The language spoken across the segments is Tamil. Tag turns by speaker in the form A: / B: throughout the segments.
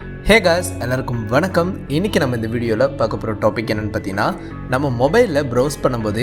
A: ஹே காய்ஸ், எல்லாருக்கும் வணக்கம். இன்றைக்கி நம்ம இந்த வீடியோவில் பார்க்க போகிற டாபிக் என்னென்னு பார்த்தீங்கன்னா, நம்ம மொபைலில் ப்ரௌஸ் பண்ணும்போது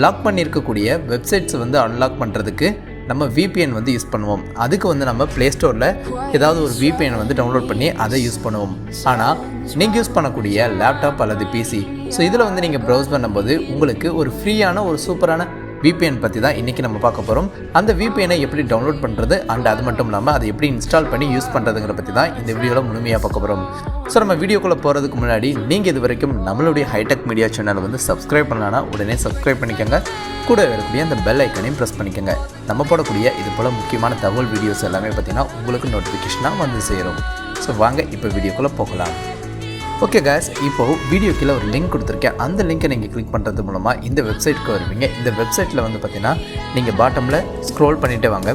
A: லாக் பண்ணியிருக்கக்கூடிய வெப்சைட்ஸை வந்து அன்லாக் பண்ணுறதுக்கு நம்ம VPN வந்து யூஸ் பண்ணுவோம். அதுக்கு வந்து நம்ம ப்ளே ஸ்டோரில் ஏதாவது ஒரு VPN வந்து டவுன்லோட் பண்ணி அதை யூஸ் பண்ணுவோம். ஆனால் நீங்கள் யூஸ் பண்ணக்கூடிய லேப்டாப் அல்லது PC, ஸோ இதில் வந்து நீங்கள் ப்ரௌஸ் பண்ணும்போது உங்களுக்கு ஒரு ஃப்ரீயான ஒரு சூப்பரான VPN பற்றி தான் இன்றைக்கி நம்ம பார்க்க போகிறோம். அந்த VPN-ஐ எப்படி டவுன்லோட் பண்ணுறது அண்ட் அது மட்டும் இல்லாமல் அதை எப்படி இன்ஸ்டால் பண்ணி யூஸ் பண்ணுறதுங்கிற பற்றி தான் இந்த வீடியோவில் முழுமையாக பார்க்க போகிறோம். ஸோ நம்ம வீடியோக்குள்ளே போகிறதுக்கு முன்னாடி நீங்கள் இது வரைக்கும் நம்மளுடைய ஹைடெக் மீடியா சேனலை வந்து சப்ஸ்கிரைப் பண்ணலான்னா உடனே சப்ஸ்கிரைப் பண்ணிக்கோங்க. கூட இருக்கக்கூடிய அந்த பெல் ஐக்கனையும் ப்ரெஸ் பண்ணிக்கோங்க. நம்ம போடக்கூடிய இது போல் முக்கியமான தகவல் வீடியோஸ் எல்லாமே பார்த்திங்கன்னா உங்களுக்கு நோட்டிஃபிகேஷனாக வந்து சேரும். ஸோ வாங்க இப்போ வீடியோக்குள்ளே போகலாம். ஓகே காய்ஸ், இப்போது வீடியோ கீழே ஒரு லிங்க் கொடுத்துருக்கேன். அந்த லிங்க்கை நீங்கள் கிளிக் பண்ணுறது மூலமாக இந்த வெப்சைட்டுக்கு வருவீங்க. இந்த வெப்சைட்டில் வந்து பார்த்திங்கன்னா நீங்கள் பாட்டமில் ஸ்க்ரோல் பண்ணிகிட்டே வாங்க.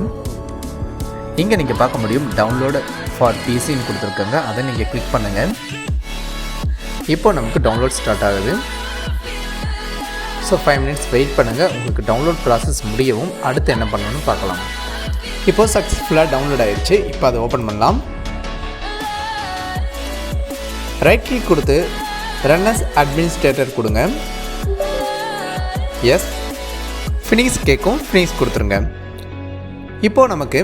A: இங்கே நீங்கள் பார்க்க முடியும் டவுன்லோடு ஃபார் PCன்னு கொடுத்துருக்காங்க. அதை நீங்கள் கிளிக் பண்ணுங்கள். இப்போ நமக்கு டவுன்லோட் ஸ்டார்ட் ஆகுது. ஸோ 5 மினிட்ஸ் வெயிட் பண்ணுங்கள். உங்களுக்கு டவுன்லோட் ப்ராசஸ் முடியவும் அடுத்து என்ன பண்ணணும்னு பார்க்கலாம். இப்போது சக்ஸஸ்ஃபுல்லாக டவுன்லோட் ஆகிடுச்சு. இப்போ அதை ஓப்பன் பண்ணலாம். ரைட் கிளிக் கொடுத்து ரன் அஸ் அட்மினிஸ்ட்ரேட்டர் கொடுங்க. எஸ், ஃபினிஷ் கேட்கும், ஃபினிஷ் கொடுத்துருங்க. இப்போது நமக்கு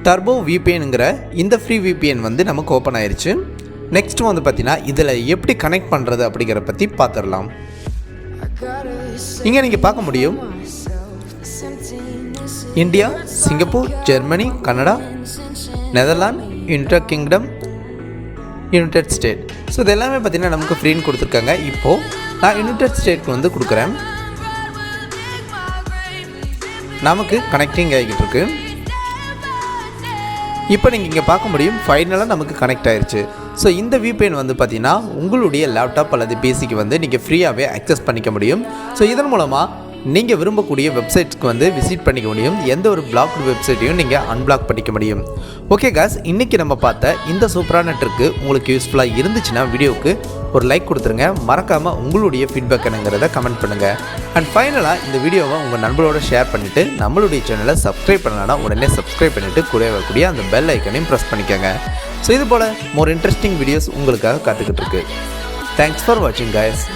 A: டர்போ VPNங்கிற இந்த ஃப்ரீ VPN வந்து நமக்கு ஓப்பன் ஆயிடுச்சு. நெக்ஸ்ட் வந்து பார்த்தீங்கன்னா இதில் எப்படி கனெக்ட் பண்ணுறது அப்படிங்கிற பற்றி பார்த்துடலாம். இங்கே நீங்கள் பார்க்க முடியும் India, Singapore, Germany, Canada, Netherlands, United kingdom, United state. So இது எல்லாமே பார்த்திங்கன்னா நமக்கு ஃப்ரீன்னு கொடுத்துருக்காங்க. இப்போது நான் யுனைடெட் ஸ்டேட்க்கு வந்து கொடுக்குறேன். நமக்கு கனெக்டிங் ஆகிக்கிட்டு இருக்கு. இப்போ நீங்கள் இங்கே பார்க்க முடியும் ஃபைனலாக நமக்கு கனெக்ட் ஆயிடுச்சு. ஸோ இந்த VPN வந்து பார்த்திங்கன்னா உங்களுடைய லேப்டாப் அல்லது PCக்கு வந்து நீங்கள் ஃப்ரீயாகவே அக்சஸ் பண்ணிக்க முடியும். ஸோ இதன் மூலமாக நீங்கள் விரும்பக்கூடிய வெப்சைட்ஸ்க்கு வந்து விசிட் பண்ணிக்க முடியும். எந்த ஒரு பிளாக்டு வெப்சைட்டையும் நீங்கள் அன்பிளாக் பண்ணிக்க முடியும். ஓகே காய்ஸ், இன்றைக்கி நம்ம பார்த்த இந்த சூப்பரான ட்ரிக்கு உங்களுக்கு யூஸ்ஃபுல்லாக இருந்துச்சுன்னா வீடியோவுக்கு ஒரு லைக் கொடுத்துருங்க. மறக்காமல் உங்களுடைய ஃபீட்பேக் என்னங்கிறத கமெண்ட் பண்ணுங்கள். அண்ட் ஃபைனலாக இந்த வீடியோவை உங்கள் நண்பரோட ஷேர் பண்ணிவிட்டு நம்மளுடைய சேனலை சப்ஸ்கிரைப் பண்ணலான்னா உடனே சப்ஸ்கிரைப் பண்ணிவிட்டு கூட வரக்கூடிய அந்த பெல் ஐக்கனையும் ப்ரெஸ் பண்ணிக்கோங்க. ஸோ இது போல் மோர் இன்ட்ரெஸ்டிங் வீடியோஸ் உங்களுக்காக காத்துக்கிட்டு இருக்கு. தேங்க்ஸ் ஃபார் வாட்சிங் காய்ஸ்.